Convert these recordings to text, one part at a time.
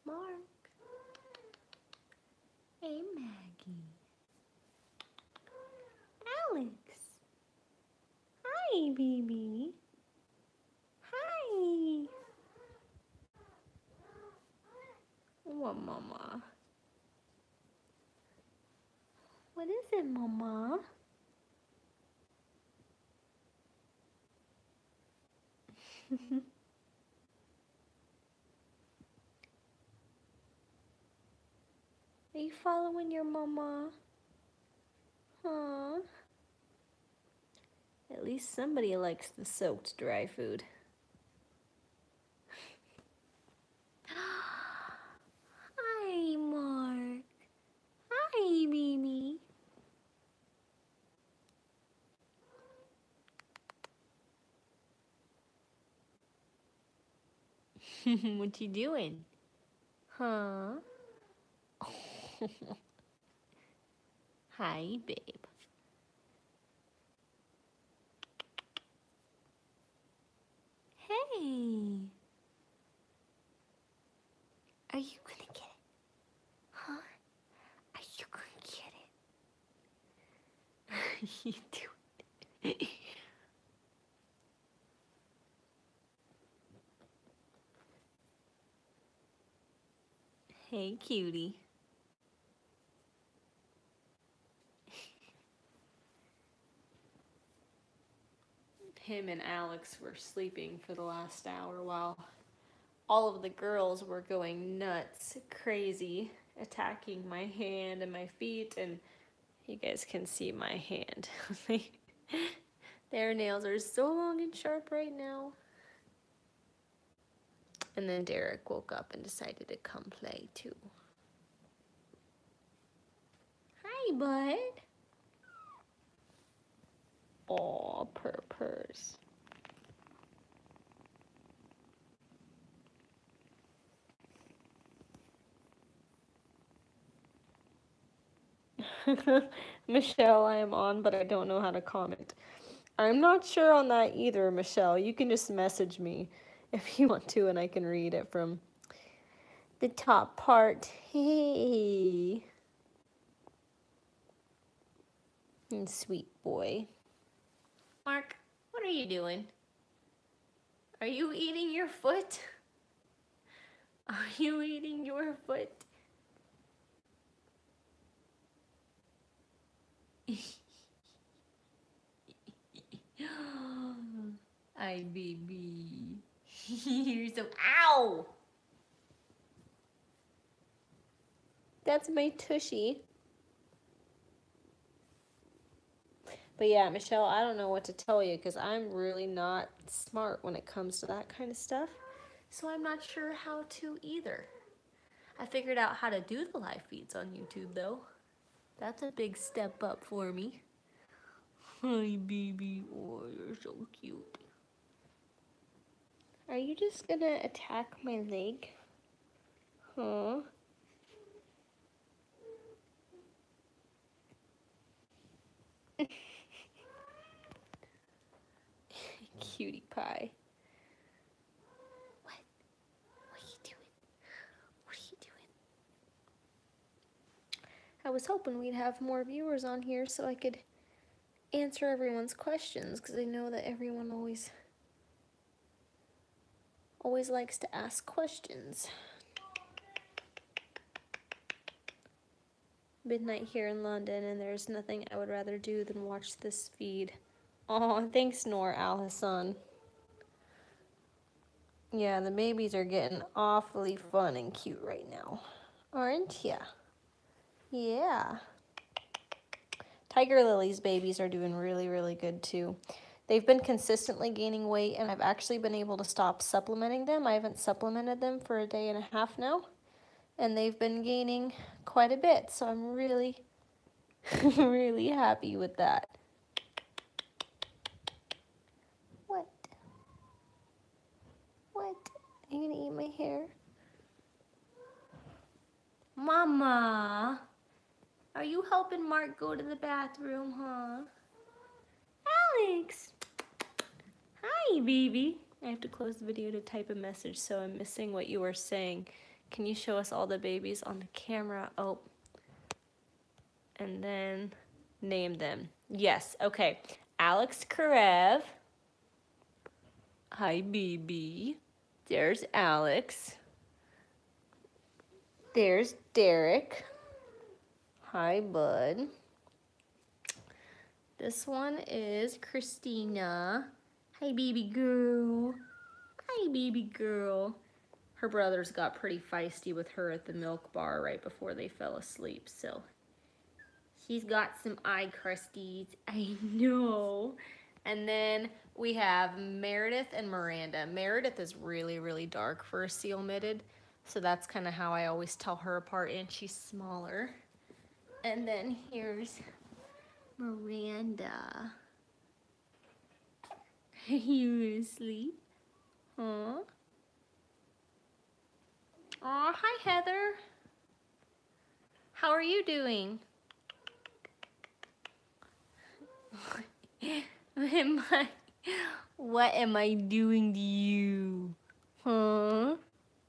Mark. Hey, Maggie. Alex. Hi, baby. Hi. What, Mama? What is it, Mama? Are you following your mama? Huh? At least somebody likes the soaked dry food. Hi, Mark. Hi, Mimi. What you doing? Huh? Hi, babe. Hey. Are you gonna get it? Huh? Are you gonna get it? You do it. Hey, cutie. Him and Alex were sleeping for the last hour while all of the girls were going nuts, crazy, attacking my hand and my feet, and you guys can see my hand. Their nails are so long and sharp right now. And then Derek woke up and decided to come play too. Hi, bud. Aw, purrs. Michelle, I am on, but I don't know how to comment. I'm not sure on that either, Michelle. You can just message me if you want to, and I can read it from the top part. Hey. Sweet boy. Mark, what are you doing? Are you eating your foot? Are you eating your foot? Hi, baby. You're so... Ow! That's my tushy. But yeah, Michelle, I don't know what to tell you because I'm really not smart when it comes to that kind of stuff. So I'm not sure how to either. I figured out how to do the live feeds on YouTube though. That's a big step up for me. Hi, baby. Oh, you're so cute. Are you just gonna attack my leg? Huh? Cutie pie. What? What are you doing? What are you doing? I was hoping we'd have more viewers on here so I could answer everyone's questions because I know that everyone always likes to ask questions. Midnight here in London, and there's nothing I would rather do than watch this feed. Oh, thanks, Noor Al-Hassan. Yeah, the babies are getting awfully fun and cute right now. Aren't ya? Yeah. Tiger Lily's babies are doing really, really good too. They've been consistently gaining weight, and I've actually been able to stop supplementing them. I haven't supplemented them for a day and a half now, and they've been gaining quite a bit, so I'm really, really happy with that. What? What? Are you gonna eat my hair? Mama, are you helping Mark go to the bathroom, huh? Alex! Hi, baby. I have to close the video to type a message, so I'm missing what you were saying. Can you show us all the babies on the camera? Oh, and then name them. Yes, okay. Alex Karev. Hi, baby. There's Alex. There's Derek. Hi, bud. This one is Christina. Hi, baby girl. Hi, baby girl. Her brothers got pretty feisty with her at the milk bar right before they fell asleep, so she's got some eye crusties. I know. And then we have Meredith and Miranda. Meredith is really, really dark for a seal mitted, so that's kind of how I always tell her apart, and she's smaller. And then here's Miranda. Are you asleep? Huh? Aw, hi Heather. How are you doing? What am I doing to you? Huh?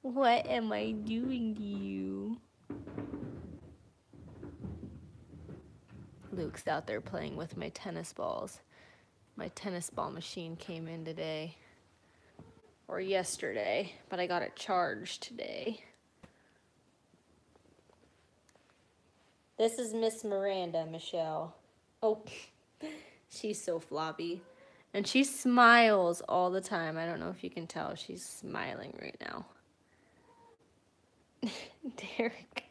What am I doing to you? Luke's out there playing with my tennis balls. My tennis ball machine came in today. Or yesterday, but I got it charged today. This is Miss Miranda, Michelle. Oh, she's so floppy. And she smiles all the time. I don't know if you can tell. She's smiling right now. Derek,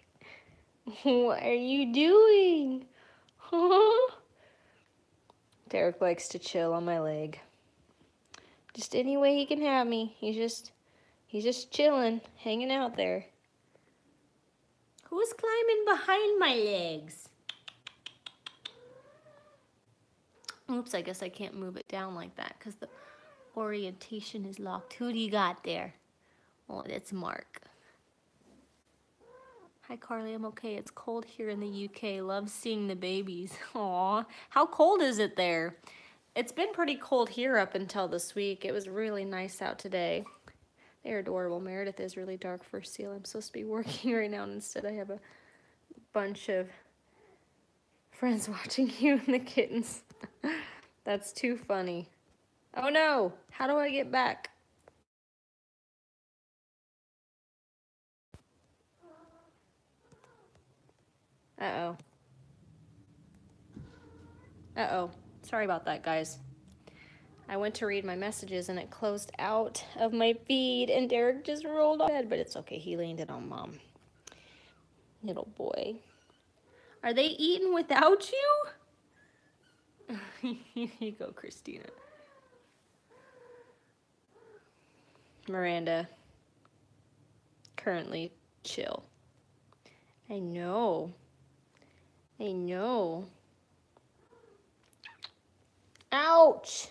what are you doing? Huh? Derek likes to chill on my leg. Just any way he can have me. He's just chilling, hanging out there. Who's climbing behind my legs? Oops, I guess I can't move it down like that because the orientation is locked. Who do you got there? Oh, that's Mark. Hi, Carly. I'm okay. It's cold here in the UK. Love seeing the babies. Aw, how cold is it there? It's been pretty cold here up until this week. It was really nice out today. They're adorable. Meredith is really dark for a seal. I'm supposed to be working right now, and instead I have a bunch of friends watching you and the kittens. That's too funny. Oh no! How do I get back? Uh-oh. Uh-oh. Sorry about that, guys. I went to read my messages and it closed out of my feed and Derek just rolled on bed, but it's okay. He leaned it on Mom. Little boy. Are they eating without you? Here you go, Christina. Miranda. Currently chill. I know. I know. Ouch!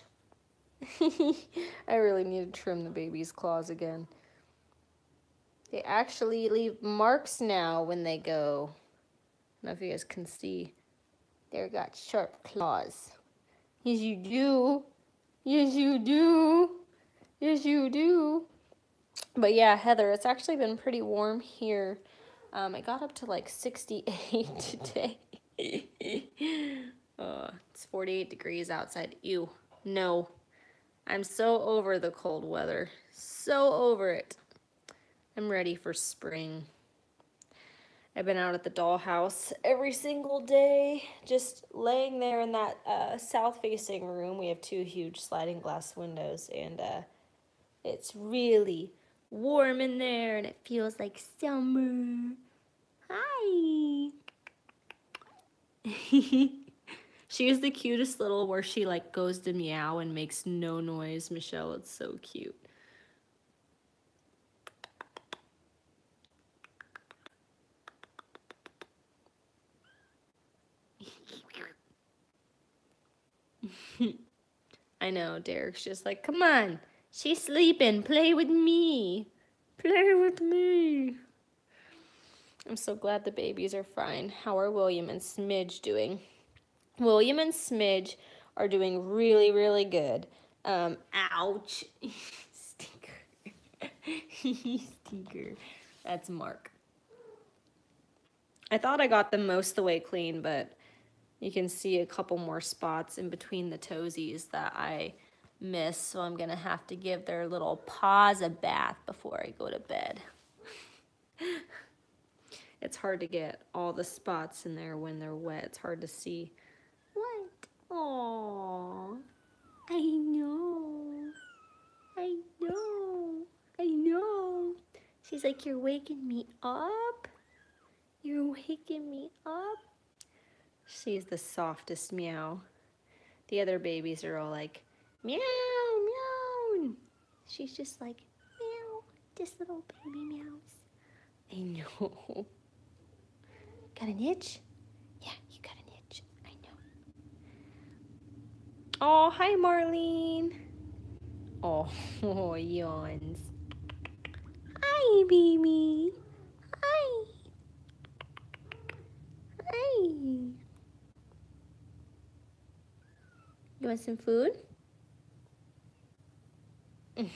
I really need to trim the baby's claws again. They actually leave marks now when they go. I don't know if you guys can see. They've got sharp claws. Yes, you do. Yes, you do. Yes, you do. But yeah, Heather, it's actually been pretty warm here. It got up to like 68 today. It's 48 degrees outside. Ew. No. I'm so over the cold weather. So over it. I'm ready for spring. I've been out at the Dollhouse every single day, just laying there in that south-facing room. We have 2 huge sliding glass windows, and it's really warm in there, and it feels like summer. Hi! She is the cutest little where she like goes to meow and makes no noise. Michelle, it's so cute. I know, Derek's just like, come on, she's sleeping, play with me. Play with me. I'm so glad the babies are fine. How are William and Smidge doing? William and Smidge are doing really, really good. Ouch. Stinker. Stinker. That's Mark. I thought I got them most of the way clean, but you can see a couple more spots in between the toesies that I missed, so I'm gonna have to give their little paws a bath before I go to bed. It's hard to get all the spots in there when they're wet. It's hard to see. What? Aww. I know. I know. I know. She's like, you're waking me up? You're waking me up? She's the softest meow. The other babies are all like, meow, meow. She's just like, meow. Just little baby meows. I know. Got an itch? Yeah, you got an itch. I know. Oh, hi, Marlene. Oh, yawns. Hi, baby. Hi. Hi. You want some food? There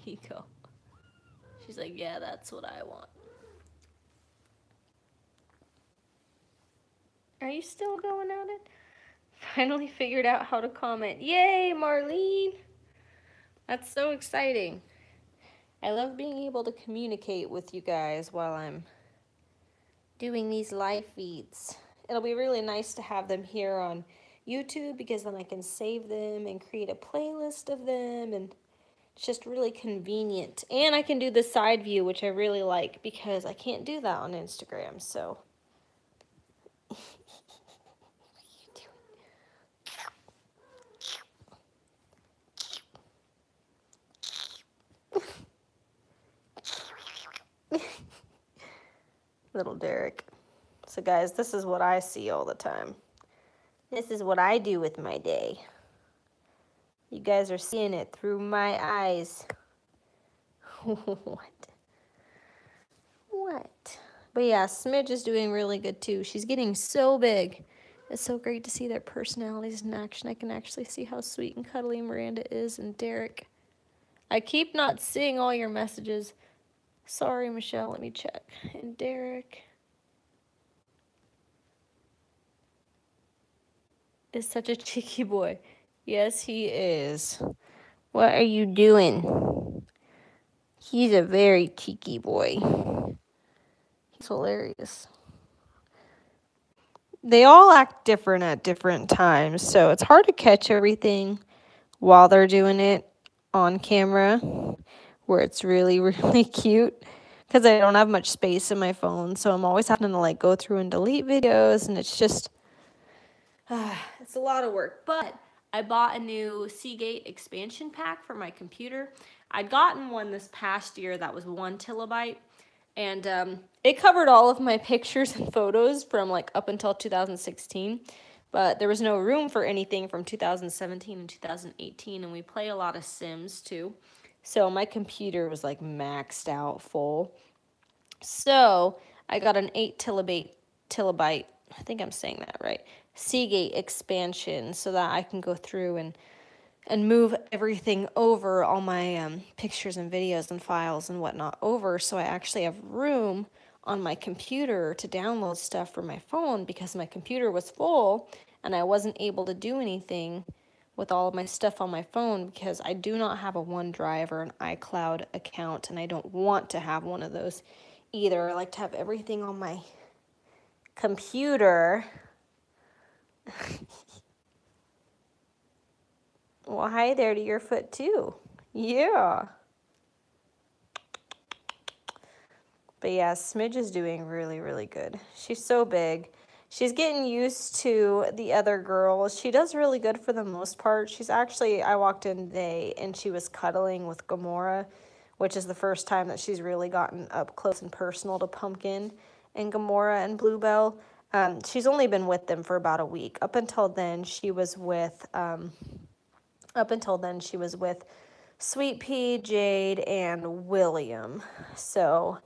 you go. She's like, yeah, that's what I want. Are you still going at it? Finally figured out how to comment. Yay, Marlene! That's so exciting. I love being able to communicate with you guys while I'm doing these live feeds. It'll be really nice to have them here on YouTube because then I can save them and create a playlist of them, and it's just really convenient. And I can do the side view, which I really like because I can't do that on Instagram, so. What are you doing? Little Derek. So guys, this is what I see all the time. This is what I do with my day. You guys are seeing it through my eyes. What? What? But yeah, Smidge is doing really good too. She's getting so big. It's so great to see their personalities in action. I can actually see how sweet and cuddly Miranda is and Derek. I keep not seeing all your messages. Sorry, Michelle, let me check. And Derek is such a cheeky boy. Yes, he is. What are you doing? He's a very cheeky boy. He's hilarious. They all act different at different times, so it's hard to catch everything while they're doing it on camera, where it's really, really cute, because I don't have much space in my phone, so I'm always having to like go through and delete videos, and it's just, it's a lot of work. But I bought a new Seagate expansion pack for my computer. I'd gotten one this past year that was 1 TB, and it covered all of my pictures and photos from like up until 2016, but there was no room for anything from 2017 and 2018, and we play a lot of Sims too. So my computer was like maxed out full. So I got an 8 terabyte, I think I'm saying that right, Seagate expansion so that I can go through and move everything over, all my pictures and videos and files and whatnot over, so I actually have room on my computer to download stuff from my phone, because my computer was full and I wasn't able to do anything with all of my stuff on my phone because I do not have a OneDrive or an iCloud account, and I don't want to have one of those either. I like to have everything on my computer. Well, hi there to your foot too. Yeah. But yeah, Smidge is doing really, really good. She's so big. She's getting used to the other girls. She does really good for the most part. She's actually, I walked in today and she was cuddling with Gamora, which is the first time that she's really gotten up close and personal to Pumpkin and Gamora and Bluebell. She's only been with them for about a week. Up until then, she was with Sweet Pea, Jade, and William. So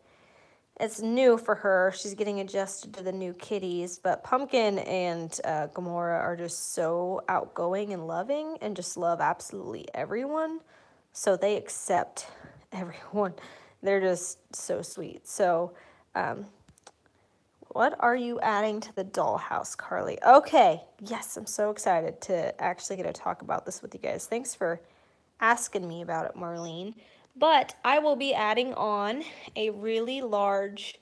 it's new for her. She's getting adjusted to the new kitties. But Pumpkin and Gamora are just so outgoing and loving and just love absolutely everyone. So they accept everyone. They're just so sweet. So what are you adding to the dollhouse, Carly? Okay, yes, I'm so excited to actually get to talk about this with you guys. Thanks for asking me about it, Marlene. But I will be adding on a really large,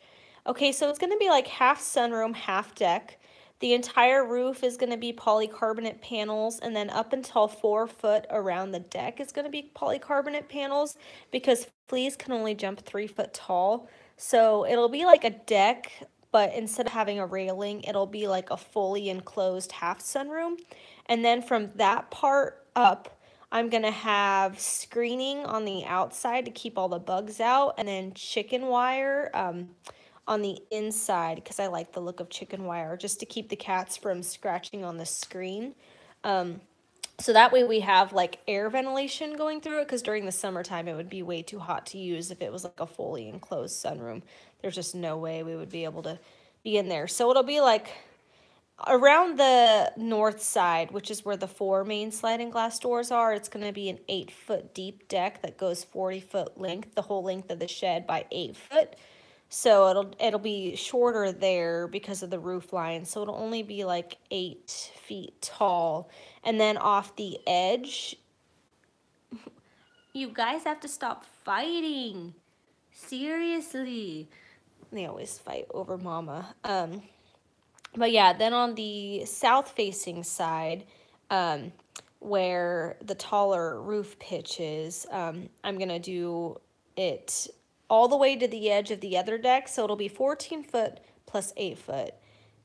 okay, so it's going to be like half sunroom, half deck. The entire roof is going to be polycarbonate panels, and then up until 4 foot around the deck is going to be polycarbonate panels because fleas can only jump 3 foot tall. So it'll be like a deck, but instead of having a railing, it'll be like a fully enclosed half sunroom. And then from that part up, I'm going to have screening on the outside to keep all the bugs out, and then chicken wire on the inside because I like the look of chicken wire just to keep the cats from scratching on the screen. So that way we have like air ventilation going through it because during the summertime it would be way too hot to use if it was like a fully enclosed sunroom. There's just no way we would be able to be in there. So it'll be like around the north side, which is where the 4 main sliding glass doors are. It's going to be an 8-foot deep deck that goes 40-foot length, the whole length of the shed by 8 foot. So it'll be shorter there because of the roof line. So it'll only be like 8 feet tall. And then off the edge, you guys have to stop fighting. Seriously. They always fight over mama. But yeah, then on the south-facing side, where the taller roof pitch is, I'm going to do it all the way to the edge of the other deck. So it'll be 14 foot plus 8 foot.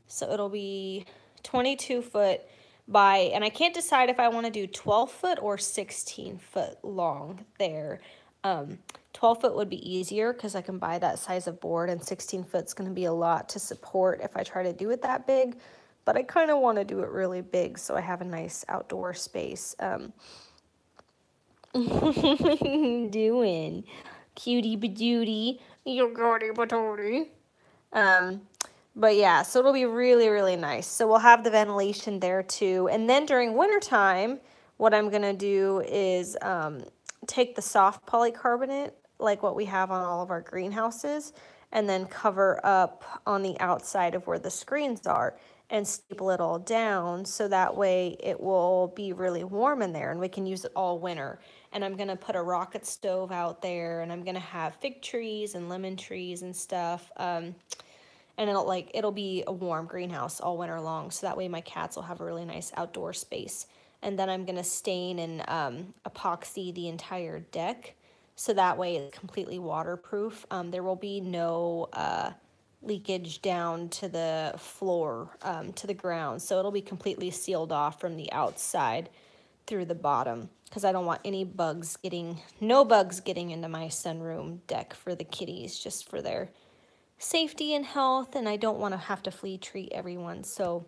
So it'll be 22 foot by, and I can't decide if I want to do 12 foot or 16 foot long there. 12 foot would be easier because I can buy that size of board, and 16 foot's going to be a lot to support if I try to do it that big. But I kind of want to do it really big so I have a nice outdoor space. What are you doing? Cutie badootie. You goody badootie. But yeah, so it'll be really, really nice. So we'll have the ventilation there too. And then during wintertime, what I'm going to do is take the soft polycarbonate, like what we have on all of our greenhouses, and then cover up on the outside of where the screens are and staple it all down so that way it will be really warm in there and we can use it all winter. And I'm going to put a rocket stove out there, and I'm going to have fig trees and lemon trees and stuff. And it'll be a warm greenhouse all winter long, so that way my cats will have a really nice outdoor space. And then I'm going to stain and epoxy the entire deck, so that way it's completely waterproof. There will be no leakage down to the floor, to the ground, so it'll be completely sealed off from the outside through the bottom, because I don't want any bugs no bugs getting into my sunroom deck for the kitties, just for their safety and health, and I don't want to have to flea treat everyone. So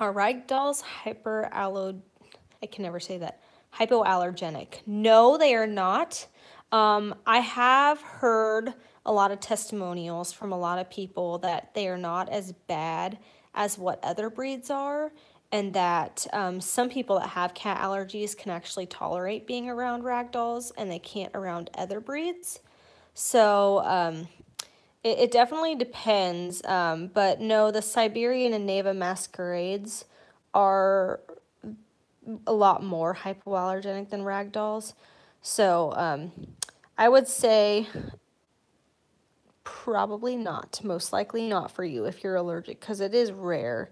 are ragdolls hypoallergenic? No, they are not. I have heard a lot of testimonials from a lot of people that they are not as bad as what other breeds are, and that some people that have cat allergies can actually tolerate being around ragdolls and they can't around other breeds. So it definitely depends, but no, the Siberian and Neva masquerades are a lot more hypoallergenic than ragdolls. So I would say probably not, most likely not for you if you're allergic, because it is rare.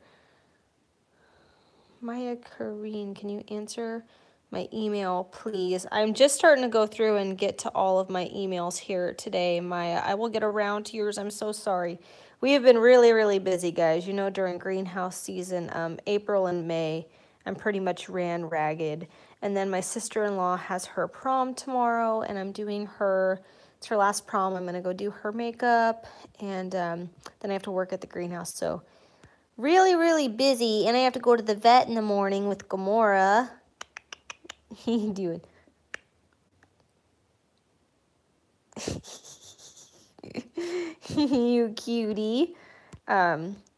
Maya Kareen, can you answer my email, please? I'm just starting to go through and get to all of my emails here today, Maya. I will get around to yours. I'm so sorry. We have been really, really busy, guys. You know, during greenhouse season, April and May, I'm pretty much ran ragged. And then my sister-in-law has her prom tomorrow, and I'm doing it's her last prom. I'm going to go do her makeup, and then I have to work at the greenhouse, so really, really busy, and I have to go to the vet in the morning with Gamora. What are you doing? You cutie.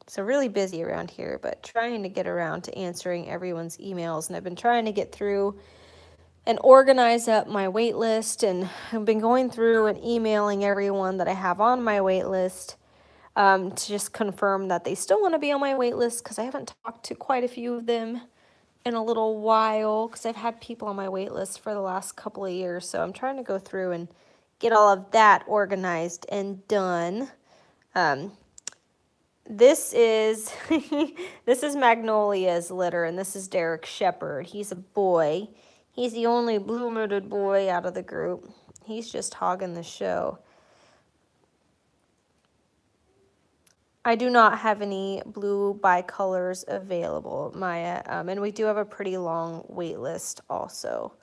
So really busy around here, but trying to get around to answering everyone's emails, and I've been trying to get through and organize up my wait list. And I've been going through and emailing everyone that I have on my wait list to just confirm that they still want to be on my wait list, because I haven't talked to quite a few of them in a little while, because I've had people on my wait list for the last couple of years. So I'm trying to go through and get all of that organized and done. This is this is Magnolia's litter, and this is Derek Shepherd. He's a boy. He's the only blue-muted boy out of the group. He's just hogging the show. I do not have any blue bicolors available, Maya, and we do have a pretty long wait list also.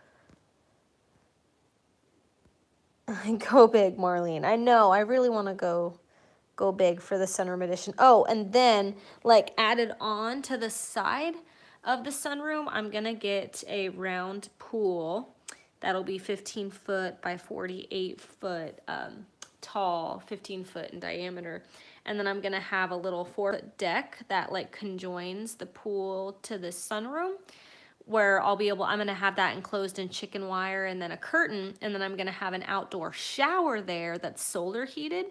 Go big, Marlene. I know, I really want to go big for the sunroom edition. Oh, and then like added on to the side of the sunroom, I'm gonna get a round pool that'll be 15 foot by 48 foot tall, 15 foot in diameter. And then I'm gonna have a little 4-foot deck that like conjoins the pool to the sunroom, where I'm gonna have that enclosed in chicken wire and then a curtain, and then I'm gonna have an outdoor shower there that's solar heated.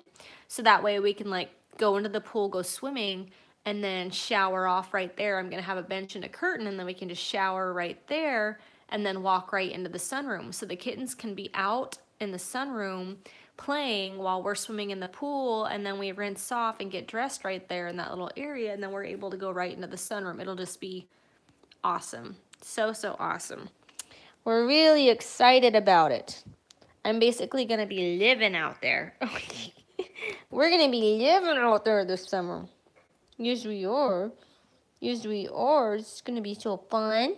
So that way we can like go into the pool, go swimming, and then shower off right there. I'm gonna have a bench and a curtain, and then we can just shower right there and then walk right into the sunroom. So the kittens can be out in the sunroom playing while we're swimming in the pool, and then we rinse off and get dressed right there in that little area, and then we're able to go right into the sunroom. It'll just be awesome. So awesome. We're really excited about it. I'm basically gonna be living out there. We're gonna be living out there this summer. Yes, we are. Yes, we are. It's gonna be so fun.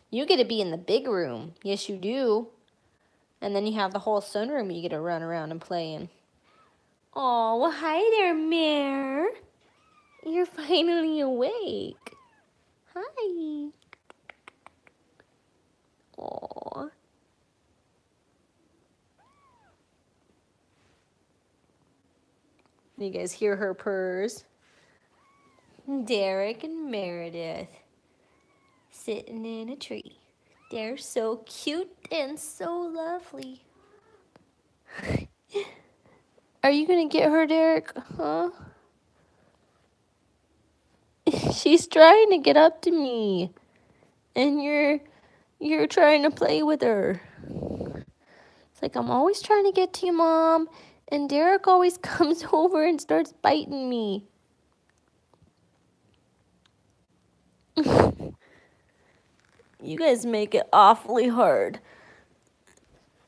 You get to be in the big room. Yes, you do. And then you have the whole sunroom you get to run around and play in. Oh, well, hi there, Mare. You're finally awake. Hi. Aw. You guys hear her purrs. Derek and Meredith sitting in a tree. They're so cute and so lovely. Are you gonna get her, Derek? Huh? She's trying to get up to me, and you're trying to play with her. It's like, I'm always trying to get to you, Mom, and Derek always comes over and starts biting me. You guys make it awfully hard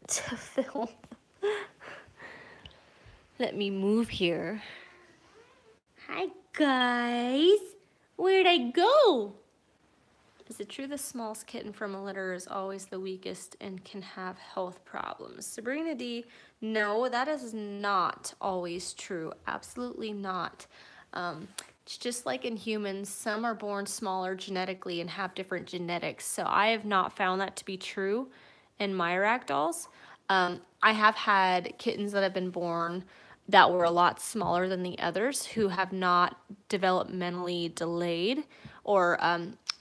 to film. Let me move here. Hi, guys. Where'd I go? Is it true the smallest kitten from a litter is always the weakest and can have health problems? Sabrina D, no, that is not always true. Absolutely not. It's just like in humans, some are born smaller genetically and have different genetics. So I have not found that to be true in my ragdolls. I have had kittens that have been born that were a lot smaller than the others, who have not developmentally delayed or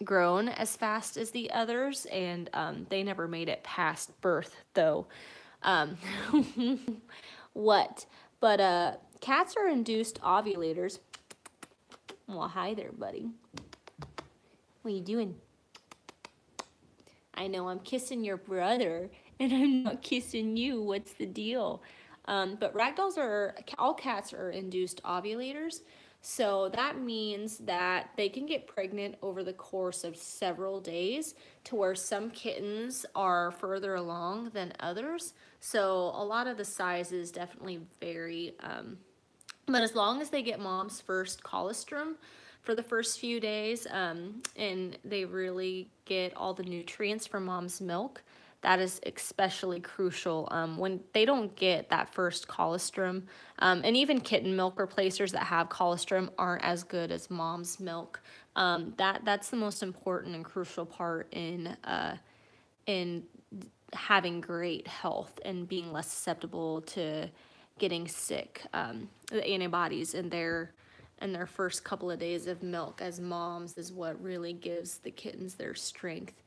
grown as fast as the others, and they never made it past birth, though. What? But cats are induced ovulators. Well, hi there, buddy. What are you doing? I know I'm kissing your brother, and I'm not kissing you. What's the deal? But ragdolls all cats are induced ovulators. So that means that they can get pregnant over the course of several days, to where some kittens are further along than others. So a lot of the sizes definitely vary. But as long as they get mom's first colostrum for the first few days, and they really get all the nutrients from mom's milk, that is especially crucial. When they don't get that first colostrum, and even kitten milk replacers that have colostrum aren't as good as mom's milk. That's the most important and crucial part in having great health and being less susceptible to getting sick. The antibodies in their first couple of days of milk as moms is what really gives the kittens their strength.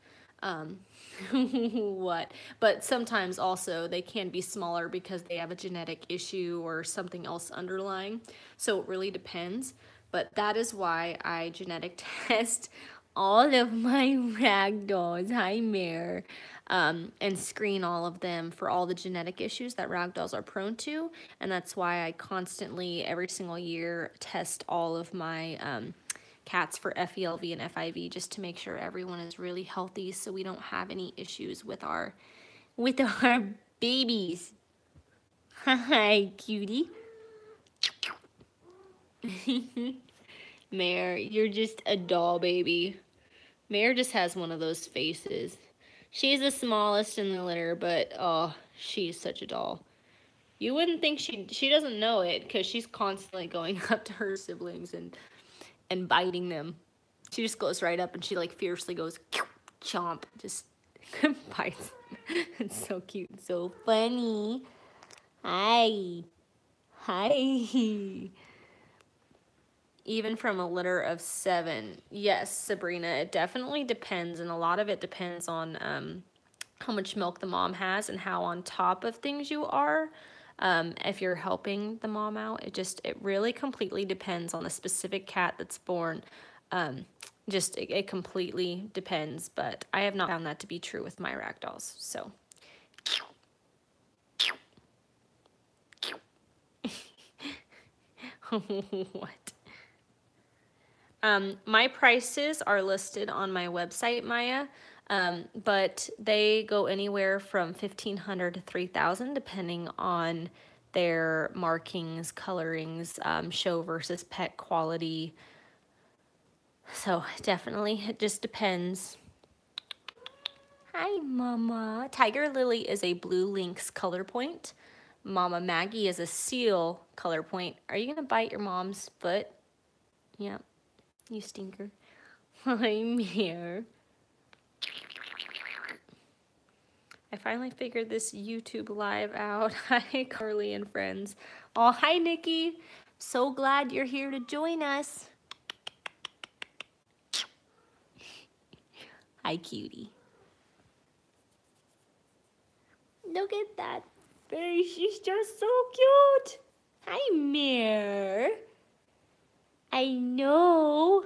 What? But sometimes also they can be smaller because they have a genetic issue or something else underlying. So it really depends. But that is why I genetic test all of my ragdolls, hi Mare, and screen all of them for all the genetic issues that ragdolls are prone to. And that's why I constantly, every single year, test all of my cats for FELV and FIV just to make sure everyone is really healthy so we don't have any issues with our babies. Hi, cutie. Mare, you're just a doll baby. Mare just has one of those faces. She's the smallest in the litter, but oh, she's such a doll. You wouldn't think she doesn't know it because she's constantly going up to her siblings and biting them. She just goes right up and she like fiercely goes chomp, just bites. It's so cute, so funny. Hi. Hi. Even from a litter of 7. Yes, Sabrina, it definitely depends, and a lot of it depends on how much milk the mom has and how on top of things you are. If you're helping the mom out, it really completely depends on the specific cat that's born. It completely depends, but I have not found that to be true with my ragdolls. So. What? My prices are listed on my website, Maya, but they go anywhere from $1,500 to $3,000 depending on their markings, colorings, show versus pet quality. So definitely, it just depends. Hi, Mama. Tiger Lily is a blue lynx color point. Mama Maggie is a seal color point. Are you gonna bite your mom's foot? Yep. You stinker. I'm here. I finally figured this YouTube live out. Hi, Carly and friends. Oh, hi, Nikki. So glad you're here to join us. Hi, cutie. Look at that face. She's just so cute. Hi, Mare. I know.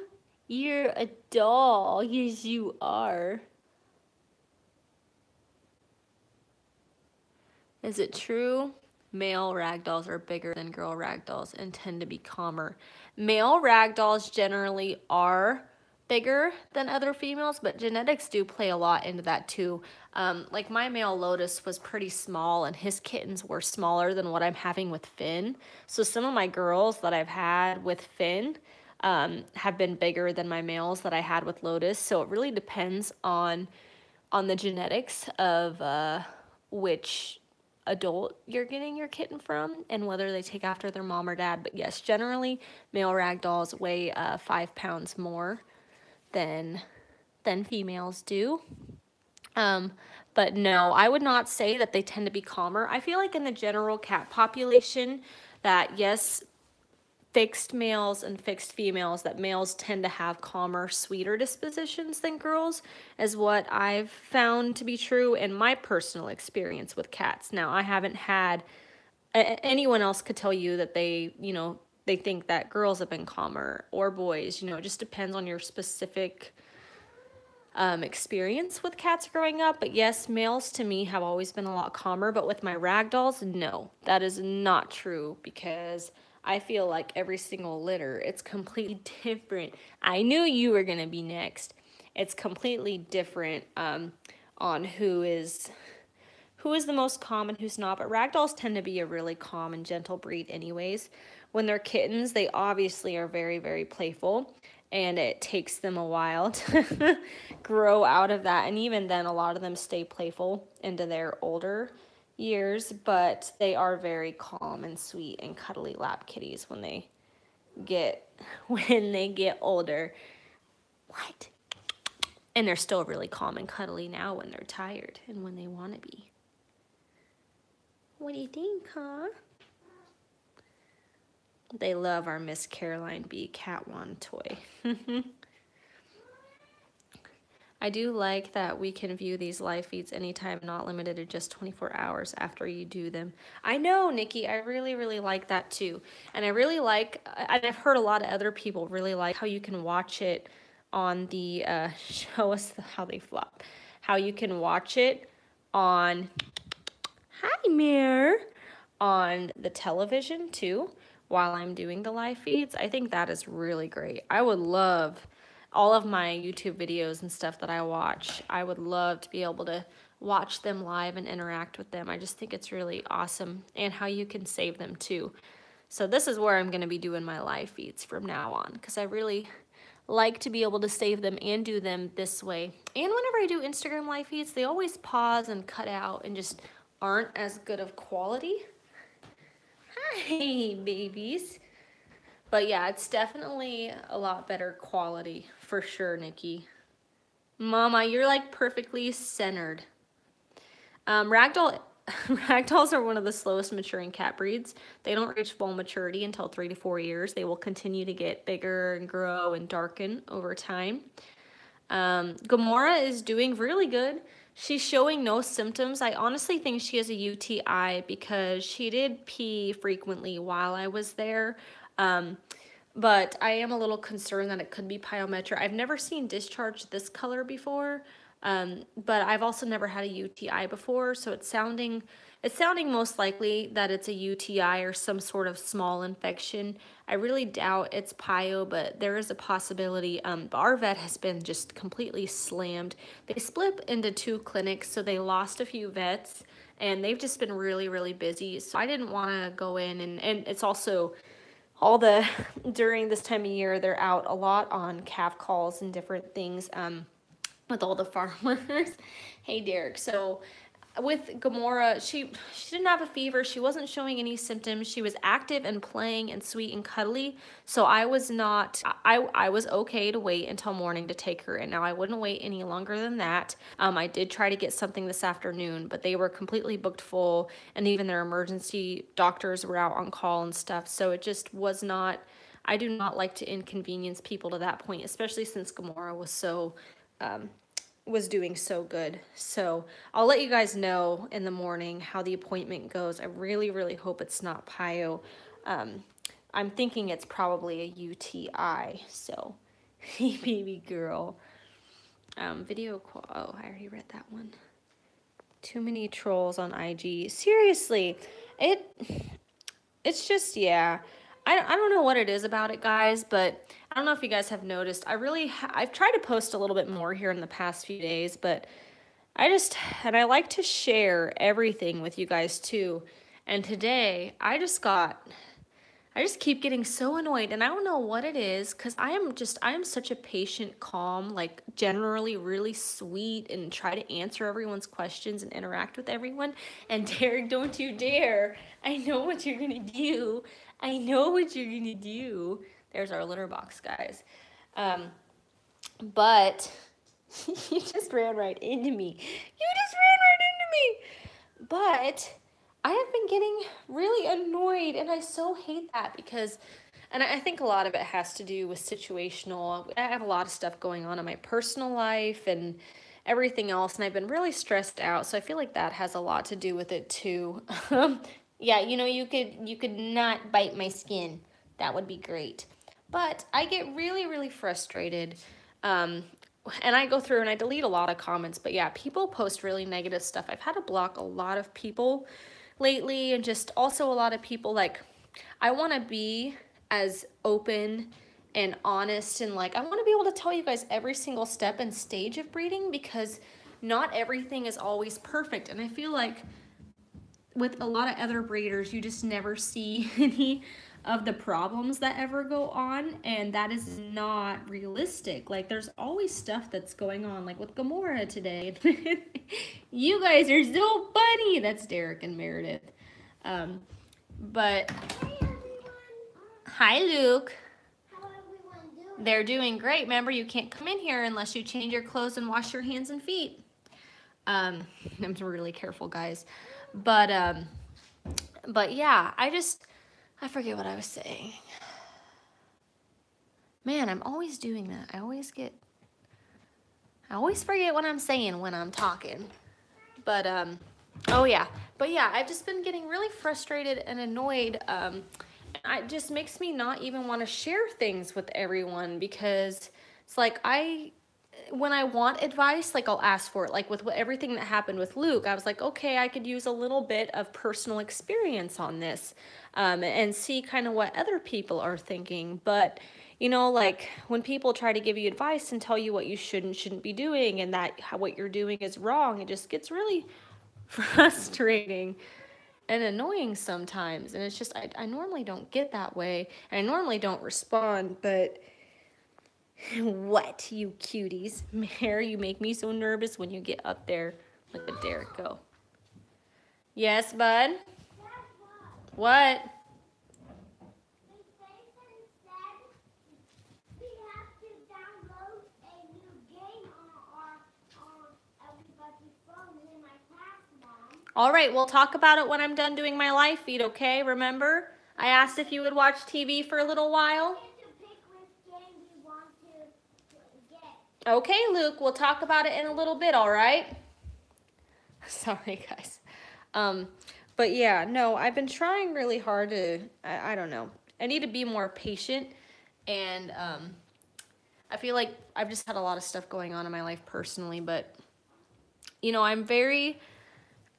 You're a doll. Yes, you are. Is it true? Male ragdolls are bigger than girl ragdolls and tend to be calmer. Male ragdolls generally are bigger than other females, but genetics do play a lot into that too. Like my male Lotus was pretty small and his kittens were smaller than what I'm having with Finn. So some of my girls that I've had with Finn have been bigger than my males that I had with Lotus. So it really depends on the genetics of which adult you're getting your kitten from and whether they take after their mom or dad. But yes, generally male ragdolls weigh 5 pounds more than females do. But no, I would not say that they tend to be calmer. I feel like in the general cat population that yes, fixed males and fixed females, that males tend to have calmer, sweeter dispositions than girls is what I've found to be true in my personal experience with cats. Now, I haven't had anyone else could tell you that they think that girls have been calmer or boys. It just depends on your specific experience with cats growing up. But yes, males to me have always been a lot calmer. But with my ragdolls, no, that is not true because I feel like every single litter, it's completely different. I knew you were going to be next. It's completely different on who is the most calm and who's not. But ragdolls tend to be a really calm and gentle breed anyways. When they're kittens, they obviously are very, very playful. And it takes them a while to grow out of that. And even then, a lot of them stay playful into their older years. But they are very calm and sweet and cuddly lap kitties when they get older. What? And they're still really calm and cuddly now when they're tired and when they want to be. What do you think, huh? They love our Miss Caroline B. Cat Wand toy. I do like that we can view these live feeds anytime, not limited to just 24 hours after you do them. I know, Nikki, I really, really like that too. And I really like, and I've heard a lot of other people really like how you can watch it on the, show us how they flop, how you can watch it on, hi, Mare, on the television too while I'm doing the live feeds. I think that is really great. I would love all of my YouTube videos and stuff that I watch. I would love to be able to watch them live and interact with them. I just think it's really awesome, and how you can save them too. So this is where I'm going to be doing my live feeds from now on, because I really like to be able to save them and do them this way. And whenever I do Instagram live feeds, they always pause and cut out and just aren't as good of quality. Hi, babies. But yeah, it's definitely a lot better quality for sure, Nikki. Mama, you're like perfectly centered. Ragdolls are one of the slowest maturing cat breeds. They don't reach full maturity until 3 to 4 years. They will continue to get bigger and grow and darken over time. Gamora is doing really good. She's showing no symptoms. I honestly think she has a UTI because she did pee frequently while I was there. But I am a little concerned that it could be pyometra. I've never seen discharge this color before, but I've also never had a UTI before, so it's sounding most likely that it's a UTI or some sort of small infection. I really doubt it's pyo, but there is a possibility. But our vet has been just completely slammed. They split into 2 clinics, so they lost a few vets, and they've just been really, really busy. So I didn't want to go in, and it's also during this time of year, they're out a lot on calf calls and different things with all the farmers. Hey, Derek. So with Gamora, she didn't have a fever. She wasn't showing any symptoms. She was active and playing and sweet and cuddly. So I was okay to wait until morning to take her in. Now I wouldn't wait any longer than that. I did try to get something this afternoon, but they were completely booked full, and even their emergency doctors were out on call and stuff. So it just was not, I do not like to inconvenience people to that point, especially since Gamora was doing so good. So I'll let you guys know in the morning how the appointment goes. I really, really hope it's not pyo. I'm thinking it's probably a UTI. So, hey, baby girl. Oh, I already read that one. Too many trolls on IG. Seriously, it's just, yeah. I don't know what it is about it, guys, but I don't know if you guys have noticed. I've tried to post a little bit more here in the past few days, but I like to share everything with you guys too. And today, I just keep getting so annoyed, and I don't know what it is, because I am such a patient, calm, like generally really sweet, and try to answer everyone's questions and interact with everyone. And Derek, don't you dare. I know what you're gonna do. I know what you're gonna do. There's our litter box, guys. But you just ran right into me. But I have been getting really annoyed, and I so hate that because, and I think a lot of it has to do with situational. I have a lot of stuff going on in my personal life and everything else, and I've been really stressed out, so I feel like that has a lot to do with it too. Yeah, you could not bite my skin. That would be great. But I get really, really frustrated. And I go through and I delete a lot of comments. But yeah, people post really negative stuff. I've had to block a lot of people lately, and just also a lot of people, like, I want to be as open and honest, and like I want to be able to tell you guys every single step and stage of breeding, because not everything is always perfect. And I feel like with a lot of other breeders, you just never see any of the problems that ever go on, and that is not realistic. Like, there's always stuff that's going on, like with Gamora today. You guys are so funny. That's Derek and Meredith. But Hey everyone. hi, Luke. How everyone doing? They're doing great. Remember, you can't come in here unless you change your clothes and wash your hands and feet. I'm really careful, guys. But yeah, I forget what I was saying. Man, I'm always doing that. I I always forget what I'm saying when I'm talking. But, oh yeah. But yeah, I've just been getting really frustrated and annoyed. It just makes me not even want to share things with everyone because it's like when I want advice, like I'll ask for it. Like with everything that happened with Luke, I was like, okay, I could use a little bit of personal experience on this, and see kind of what other people are thinking. But you know, like when people try to give you advice and tell you what you shouldn't be doing and that what you're doing is wrong, it just gets really frustrating and annoying sometimes. And it's just, I normally don't get that way. And I normally don't respond, but what, you cuties? Mare, you make me so nervous when you get up there. Look at Derek go. Yes, bud? What? All right, we'll talk about it when I'm done doing my live feed, okay? Remember? I asked if you would watch TV for a little while. Okay, Luke, we'll talk about it in a little bit, all right? Sorry, guys. But yeah, no, I've been trying really hard to, I don't know. I need to be more patient, and I feel like I've just had a lot of stuff going on in my life personally, but, you know,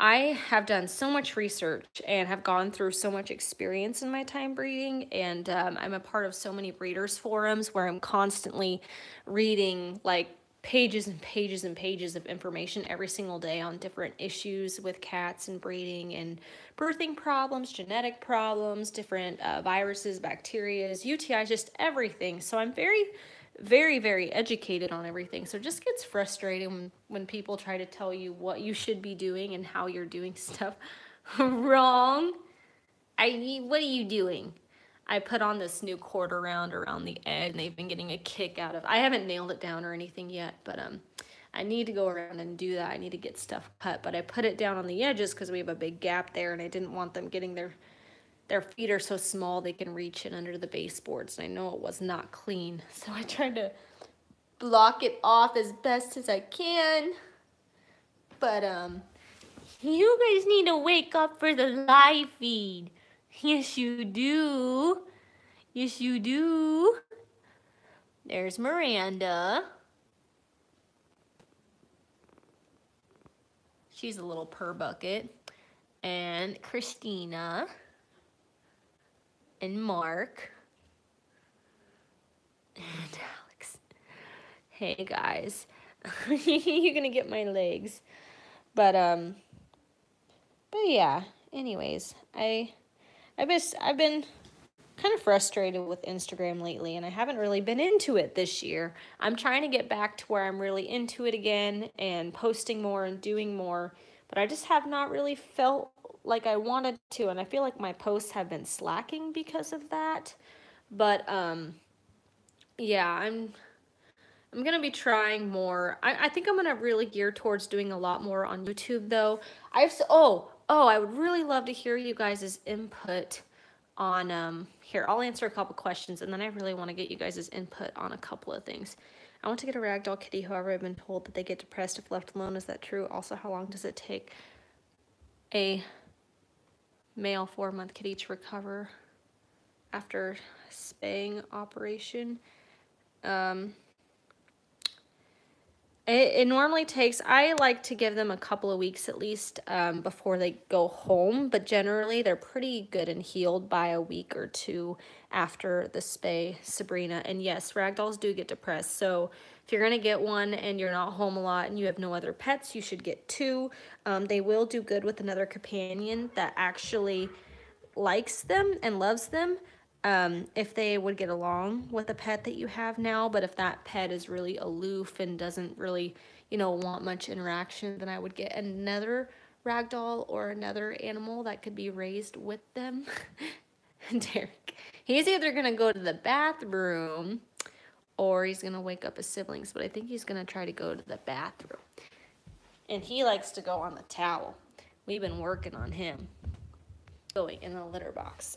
I have done so much research and have gone through so much experience in my time breeding, and I'm a part of so many breeders forums where I'm constantly reading like pages and pages and pages of information every single day on different issues with cats and breeding and birthing problems, genetic problems, different viruses, bacteria, UTIs, just everything. So I'm very educated on everything. So it just gets frustrating when people try to tell you what you should be doing and how you're doing stuff wrong. What are you doing? I put on this new quarter round around the edge, and they've been getting a kick out of. I haven't nailed it down or anything yet, but I need to go around and do that. I need to get stuff cut, but I put it down on the edges because we have a big gap there, and I didn't want them getting their feet are so small they can reach it under the baseboards, and I know it was not clean, so I tried to block it off as best as I can. But you guys need to wake up for the live feed. Yes, you do. Yes, you do. There's Miranda. She's a little purr bucket. And Christina. And Mark. And Alex. Hey, guys. You're gonna get my legs. But yeah, anyways, I've been kind of frustrated with Instagram lately, and I haven't really been into it this year. I'm trying to get back to where I'm really into it again and posting more and doing more, but I just have not really felt like I wanted to, and I feel like my posts have been slacking because of that. But yeah, I'm gonna be trying more. I think I'm gonna really gear towards doing a lot more on YouTube though. I would really love to hear you guys' input on here. I'll answer a couple questions, and then I really want to get you guys' input on a couple of things. I want to get a ragdoll kitty. However, I've been told that they get depressed if left alone. Is that true? Also, how long does it take a male 4-month kitty to recover after spaying operation? It normally takes, I like to give them a couple of weeks at least before they go home, but generally they're pretty good and healed by a week or two after the spay, Sabrina. And yes, ragdolls do get depressed, so if you're going to get one and you're not home a lot and you have no other pets, you should get 2. They will do good with another companion that actually likes them and loves them. If they would get along with the pet that you have now, but if that pet is really aloof and doesn't really, you know, want much interaction, then I would get another ragdoll or another animal that could be raised with them. Derek, he's either gonna go to the bathroom or he's gonna wake up his siblings, but I think he's gonna try to go to the bathroom. And he likes to go on the towel. We've been working on him going in the litter box.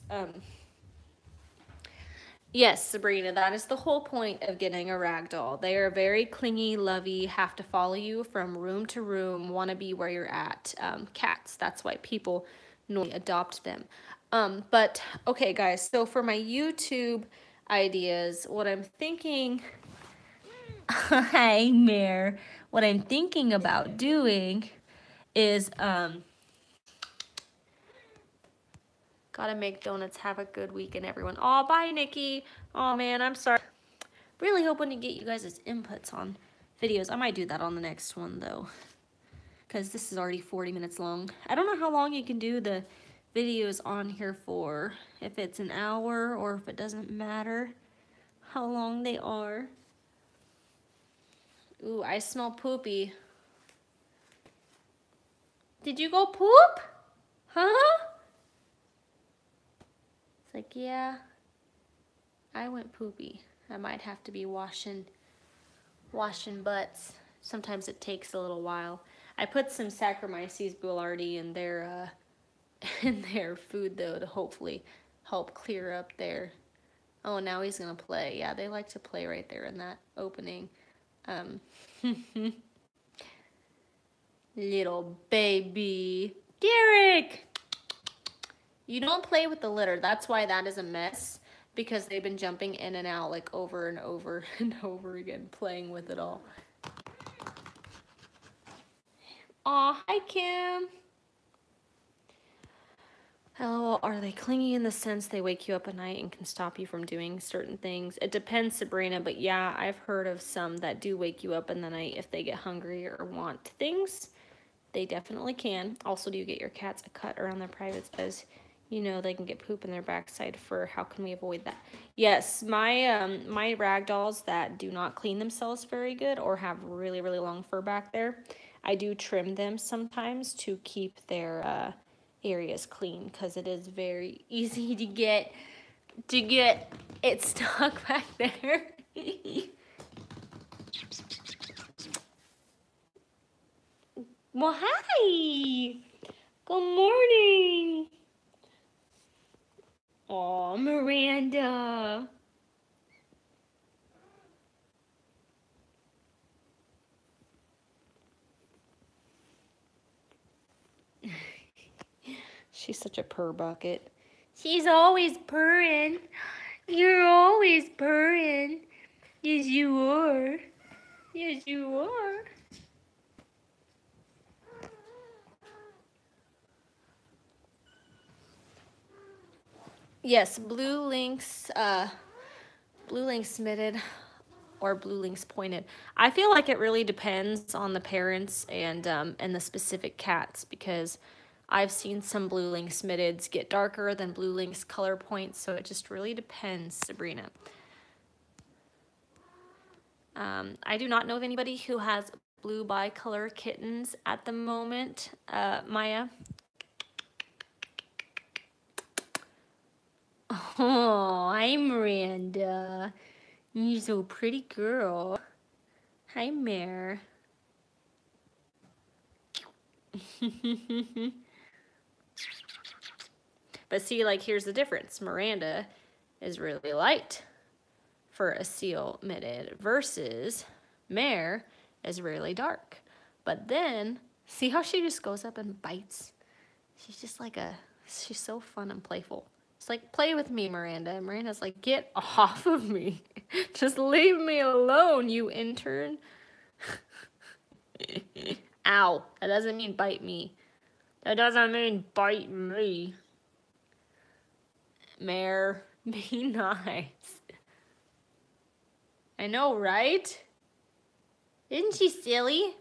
Yes, Sabrina, that is the whole point of getting a rag doll. They are very clingy, lovey, have to follow you from room to room, want to be where you're at. Cats, that's why people normally adopt them. But, okay, guys, so for my YouTube ideas, what I'm thinking... Hi, Mare. What I'm thinking about doing is... Gotta make donuts. Have a good weekend, everyone. Oh, bye, Nikki. Oh, man, I'm sorry. Really hoping to get you guys' inputs on videos. I might do that on the next one, though, because this is already 40 minutes long. I don't know how long you can do the videos on here for, if it's an hour or if it doesn't matter how long they are. Ooh, I smell poopy. Did you go poop? Huh? It's like, yeah, I went poopy. I might have to be washing butts. Sometimes it takes a little while. I put some Saccharomyces boulardii in their food though to hopefully help clear up their. Oh, now he's gonna play. Yeah, they like to play right there in that opening. Little baby Derek. You don't play with the litter. That's why that is a mess. Because they've been jumping in and out like over and over and over again, playing with it all. Aw, hi Kim. Hello, are they clingy in the sense they wake you up at night and can stop you from doing certain things? It depends, Sabrina, but yeah, I've heard of some that do wake you up in the night if they get hungry or want things. They definitely can. Also, do you get your cats a cut around their privates as you know they can get poop in their backside for how can we avoid that? Yes, my rag dolls that do not clean themselves very good or have really, really long fur back there, I do trim them sometimes to keep their areas clean because it is very easy to get it stuck back there. Well, hi. Good morning. Aw, Miranda. She's such a purr bucket. She's always purring. You're always purring. Yes, you are. Yes, you are. Yes, blue lynx mitted or blue lynx pointed. I feel like it really depends on the parents and the specific cats because I've seen some blue lynx mitteds get darker than blue lynx color points, so it just really depends, Sabrina. I do not know of anybody who has blue bicolor kittens at the moment, Maya. Oh, hi, Miranda. You're so pretty girl. Hi, Mare. But see, like, here's the difference. Miranda is really light for a seal mitted versus Mare is really dark. But then, see how she just goes up and bites? She's just like she's so fun and playful. It's like, play with me, Miranda. And Miranda's like, get off of me. Just leave me alone, you intern. Ow. That doesn't mean bite me. That doesn't mean bite me. Mare, be nice. I know, right? Isn't she silly?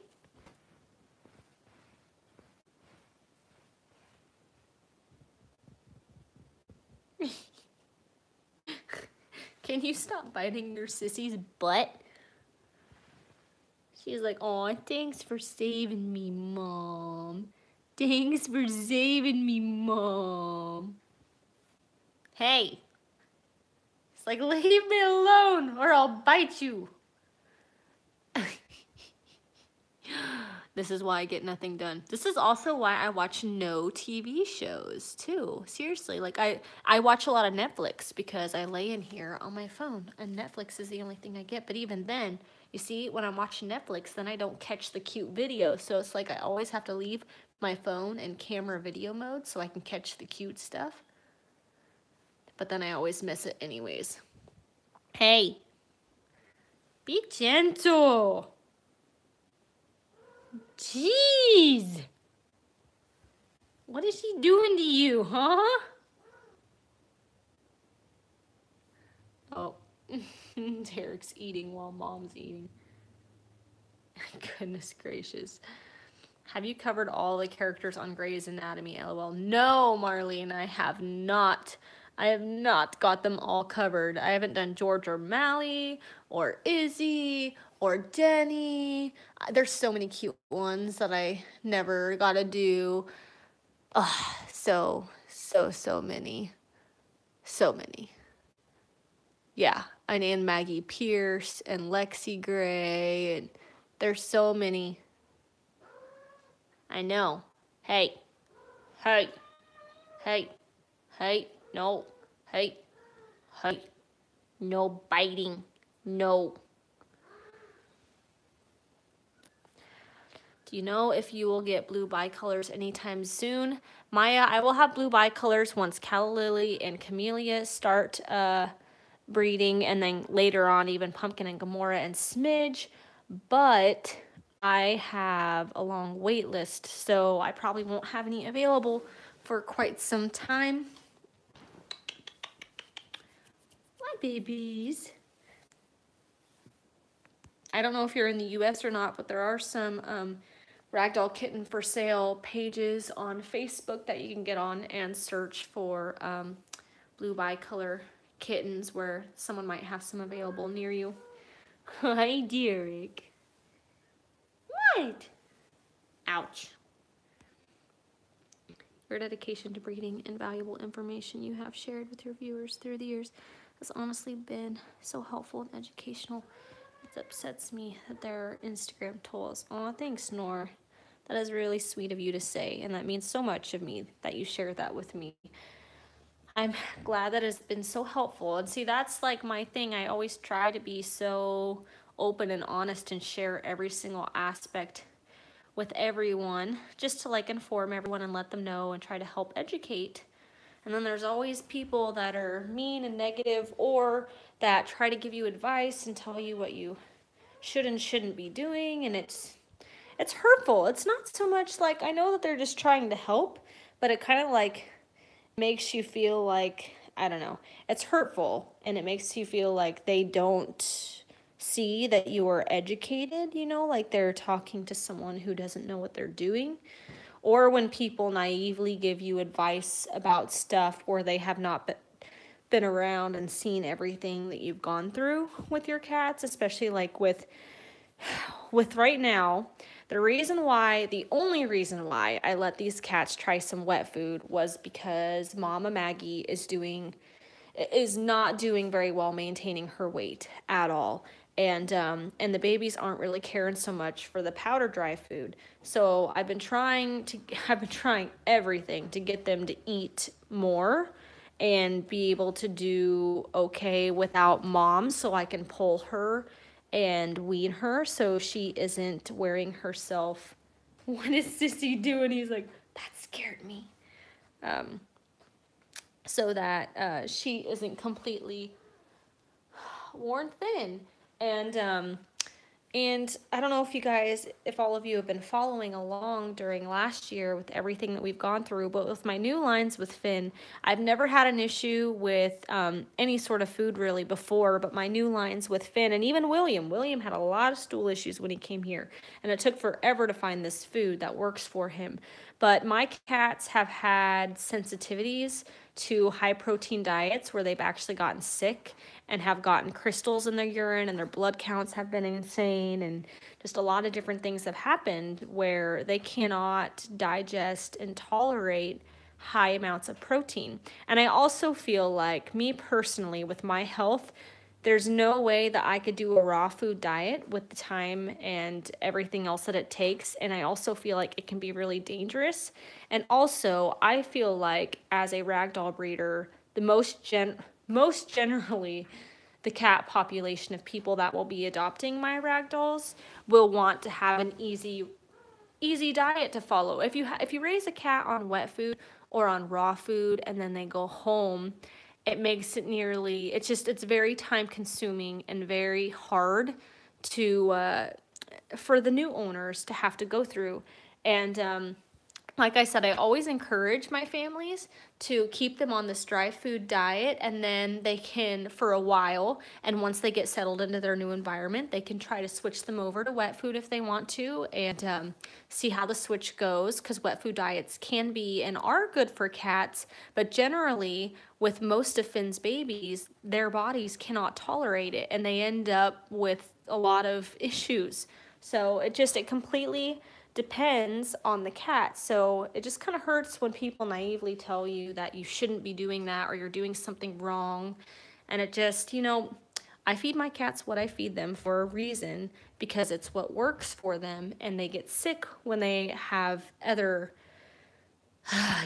Can you stop biting your sissy's butt? She's like, aw, thanks for saving me, Mom. Thanks for saving me, Mom. Hey. It's like, leave me alone or I'll bite you. This is why I get nothing done. This is also why I watch no TV shows too. Seriously, like I watch a lot of Netflix because I lay in here on my phone and Netflix is the only thing I get. But even then, you see, when I'm watching Netflix, then I don't catch the cute video. So it's like I always have to leave my phone in camera video mode so I can catch the cute stuff. But then I always miss it anyways. Hey, be gentle. Jeez. What is he doing to you, huh? Oh, Derek's eating while Mom's eating. Goodness gracious. Have you covered all the characters on Grey's Anatomy, LOL? No, Marlene, I have not. I have not got them all covered. I haven't done George or Mally or Izzy or Denny. There's so many cute ones that I never got to do. Oh, so many. So many. Yeah, and Maggie Pierce and Lexi Gray, and there's so many. I know. Hey. Hey. Hey. Hey. No. Hey. Hey. No biting. No. Do you know if you will get blue bicolors anytime soon? Maya, I will have blue bicolors once Calla Lily and Camellia start breeding, and then later on even Pumpkin and Gamora and Smidge. But I have a long wait list, so I probably won't have any available for quite some time. My babies. I don't know if you're in the US or not, but there are some ragdoll kitten for sale pages on Facebook that you can get on and search for blue bicolor kittens where someone might have some available near you. Hi, Derek. What? Ouch. Your dedication to breeding and valuable information you have shared with your viewers through the years has honestly been so helpful and educational. It upsets me that there are Instagram trolls. Aw, thanks, Nor. That is really sweet of you to say, and that means so much of me that you share that with me. I'm glad that it's been so helpful. And see, that's like my thing. I always try to be so open and honest and share every single aspect with everyone, just to like inform everyone and let them know and try to help educate. And then there's always people that are mean and negative, or that try to give you advice and tell you what you should and shouldn't be doing, and it's hurtful. It's not so much like, I know that they're just trying to help, but it kind of like makes you feel like, I don't know, it's hurtful, and it makes you feel like they don't see that you are educated, you know, like they're talking to someone who doesn't know what they're doing. Or when people naively give you advice about stuff where they have not been around and seen everything that you've gone through with your cats, especially like with right now. The only reason why I let these cats try some wet food was because Mama Maggie is not doing very well maintaining her weight at all. And the babies aren't really caring so much for the powder dry food. So I've been trying everything to get them to eat more and be able to do okay without Mom, so I can pull her and wean her so she isn't wearing herself. What is Sissy doing? He's like, that scared me. So that she isn't completely worn thin. And I don't know if all of you have been following along during last year with everything that we've gone through, but with my new lines with Finn, I've never had an issue with any sort of food really before, but my new lines with Finn and even William had a lot of stool issues when he came here, and it took forever to find this food that works for him. But my cats have had sensitivities to high protein diets where they've actually gotten sick and have gotten crystals in their urine, and their blood counts have been insane, and just a lot of different things have happened where they cannot digest and tolerate high amounts of protein. And I also feel like, me personally, with my health, there's no way that I could do a raw food diet with the time and everything else that it takes. And I also feel like it can be really dangerous. And also, I feel like as a ragdoll breeder, the most generally, the cat population of people that will be adopting my ragdolls will want to have an easy diet to follow. If you raise a cat on wet food or on raw food and then they go home, it makes it it's very time consuming and very hard to for the new owners to have to go through. And like I said, I always encourage my families to keep them on this dry food diet, and then they can, for a while, and once they get settled into their new environment, they can try to switch them over to wet food if they want to, and see how the switch goes, because wet food diets can be and are good for cats, but generally, with most of Finn's babies, their bodies cannot tolerate it, and they end up with a lot of issues. So it completely depends on the cat. So it just kind of hurts when people naively tell you that you shouldn't be doing that or you're doing something wrong. And it just, I feed my cats what I feed them for a reason, because it's what works for them, and they get sick when they have other,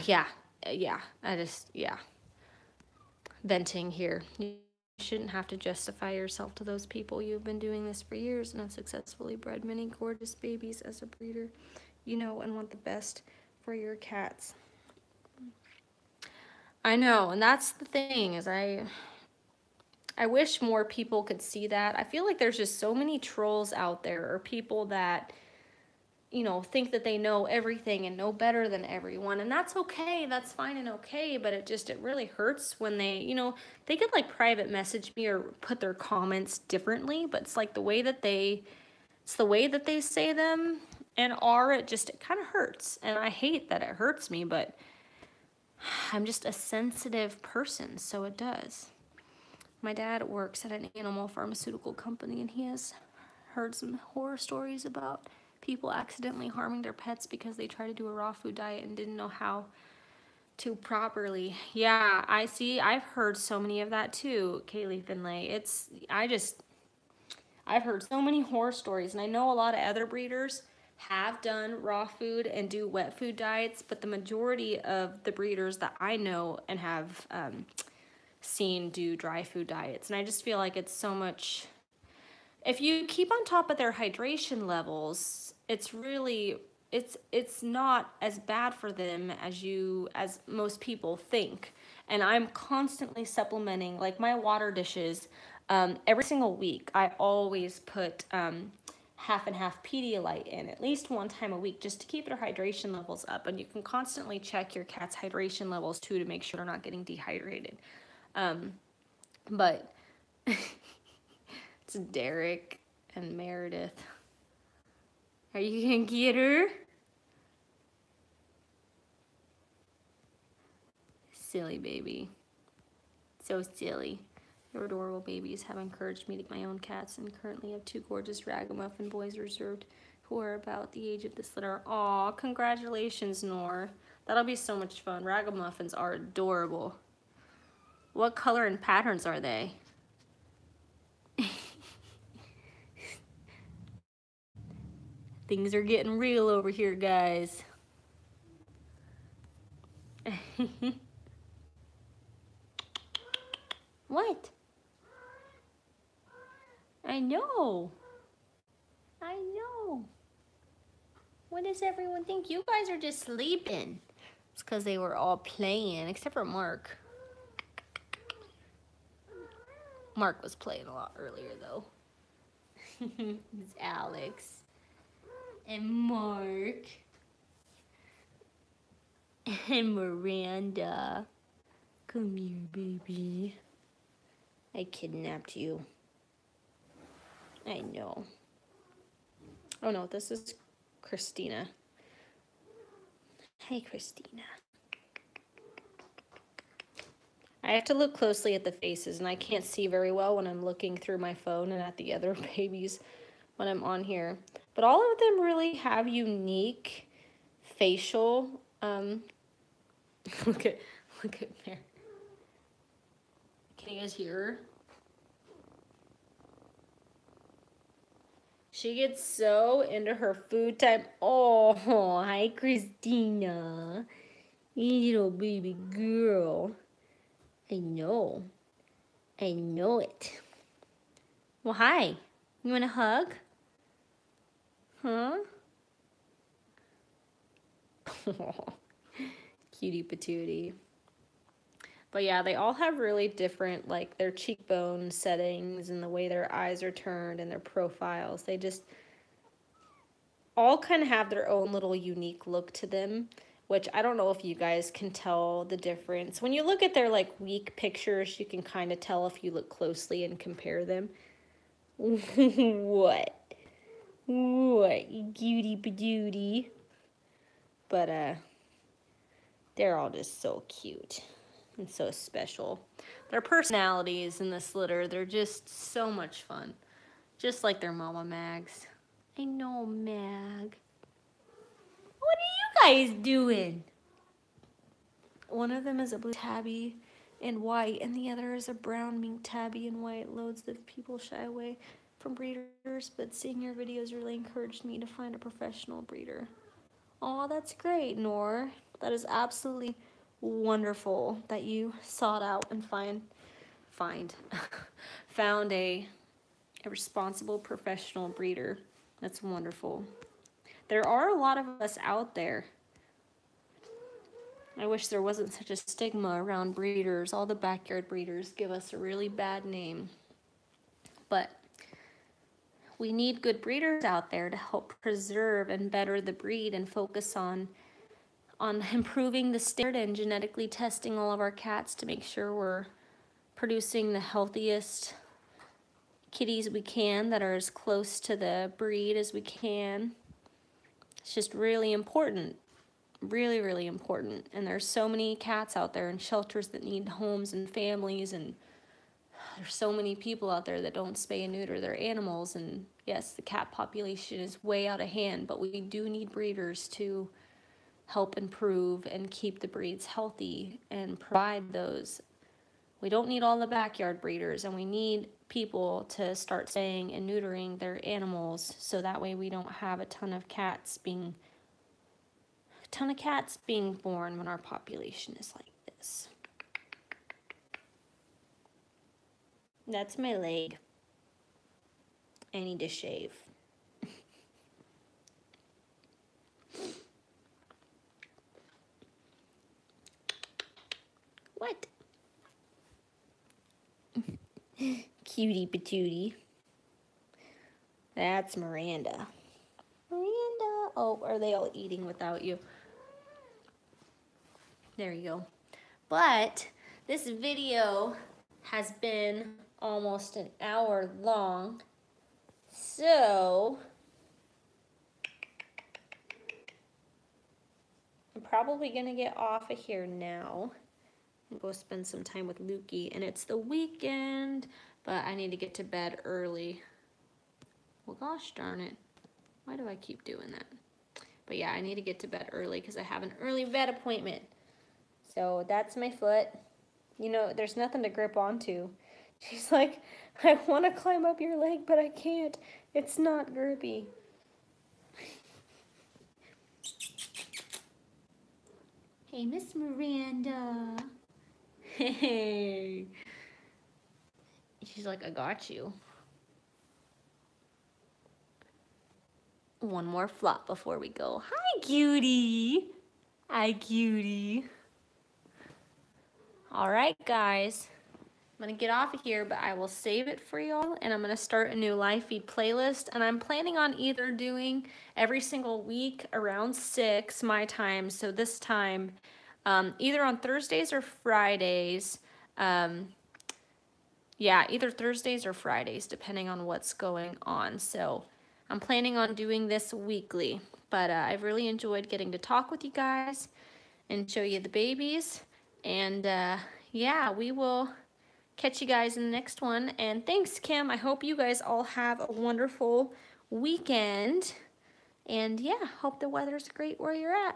yeah, venting here. You shouldn't have to justify yourself to those people. You've been doing this for years and have successfully bred many gorgeous babies as a breeder, and want the best for your cats. I know, and that's the thing, is I wish more people could see that. I feel like there's just so many trolls out there, or people that think that they know everything and know better than everyone, and that's okay, that's fine and okay, but it really hurts when they could like private message me or put their comments differently, but it's like the way that they say them and it kind of hurts, and I hate that it hurts me, but I'm just a sensitive person, so it does. My dad works at an animal pharmaceutical company, and he has heard some horror stories about people accidentally harming their pets because they tried to do a raw food diet and didn't know how to properly. Yeah, I've heard so many of that too, Kaylee Finlay. I've heard so many horror stories, and I know a lot of other breeders have done raw food and do wet food diets, but the majority of the breeders that I know and have seen do dry food diets, and I just feel like it's so much. If you keep on top of their hydration levels, it's not as bad for them as most people think. And I'm constantly supplementing, like my water dishes, every single week. I always put half and half Pedialyte in at least one time a week, just to keep their hydration levels up. And you can constantly check your cat's hydration levels too, to make sure they're not getting dehydrated. But it's Derek and Meredith. Are you gonna get her? Silly baby. So silly. Your adorable babies have encouraged me to get my own cats, and currently have 2 gorgeous ragamuffin boys reserved who are about the age of this litter. Aw, congratulations, Nor. That'll be so much fun. Ragamuffins are adorable. What color and patterns are they? Things are getting real over here, guys. What? I know. What does everyone think? You guys are just sleeping. It's because they were all playing, except for Mark. Mark was playing a lot earlier, though. It's Alex. And Mark. And Miranda. Come here, baby. I kidnapped you. I know. Oh no, this is Christina. Hey, Christina. I have to look closely at the faces, and I can't see very well when I'm looking through my phone and at the other babies when I'm on here. But all of them really have unique facial, look at there. Can you guys hear her? She gets so into her food time. Oh, hi, Christina. You little baby girl. I know. I know it. Well, hi. You want a hug? Huh? Cutie patootie. But yeah, they all have really different, like, their cheekbone settings and the way their eyes are turned and their profiles. They just all kind of have their own little unique look to them, which I don't know if you guys can tell the difference. When you look at their, like, weak pictures, you can kind of tell if you look closely and compare them. What? What, you cutie patootie? But, they're all just so cute and so special. Their personalities in this litter, they're just so much fun. Just like their mama Mags. I know, Mag. What are you guys doing? One of them is a blue tabby in white, and the other is a brown mink tabby in white. Loads of people shy away from breeders, but seeing your videos really encouraged me to find a professional breeder. Oh, that's great, Nor. That is absolutely wonderful that you sought out and found a responsible professional breeder. That's wonderful. There are a lot of us out there. I wish there wasn't such a stigma around breeders. All the backyard breeders give us a really bad name. But we need good breeders out there to help preserve and better the breed and focus on improving the standard and genetically testing all of our cats to make sure we're producing the healthiest kitties we can that are as close to the breed as we can. It's just really important. Really, really important. And there's so many cats out there in shelters that need homes and families, and there's so many people out there that don't spay and neuter their animals. And yes, the cat population is way out of hand, but we do need breeders to help improve and keep the breeds healthy and provide those. We don't need all the backyard breeders, and we need people to start spaying and neutering their animals so that way we don't have a ton of cats being born when our population is like this. That's my leg. I need to shave. What? Cutie patootie. That's Miranda. Miranda. Oh, are they all eating without you? There you go. But this video has been almost an hour long. So I'm probably gonna get off of here now and go spend some time with Lukey. And it's the weekend, but I need to get to bed early. Well, gosh darn it. Why do I keep doing that? But yeah, I need to get to bed early because I have an early vet appointment. So that's my foot. You know, there's nothing to grip onto. She's like, I want to climb up your leg, but I can't. It's not grippy. Hey, Miss Miranda. Hey. She's like, I got you. One more flop before we go. Hi, cutie. Hi, cutie. All right, guys. I'm going to get off of here, but I will save it for y'all, and I'm going to start a new live feed playlist, and I'm planning on either doing every single week around 6 my time, so this time, either on Thursdays or Fridays. Yeah, either Thursdays or Fridays, depending on what's going on. So I'm planning on doing this weekly, but I've really enjoyed getting to talk with you guys and show you the babies. And yeah, we will catch you guys in the next one. And thanks, Kim. I hope you guys all have a wonderful weekend. And yeah, hope the weather's great where you're at.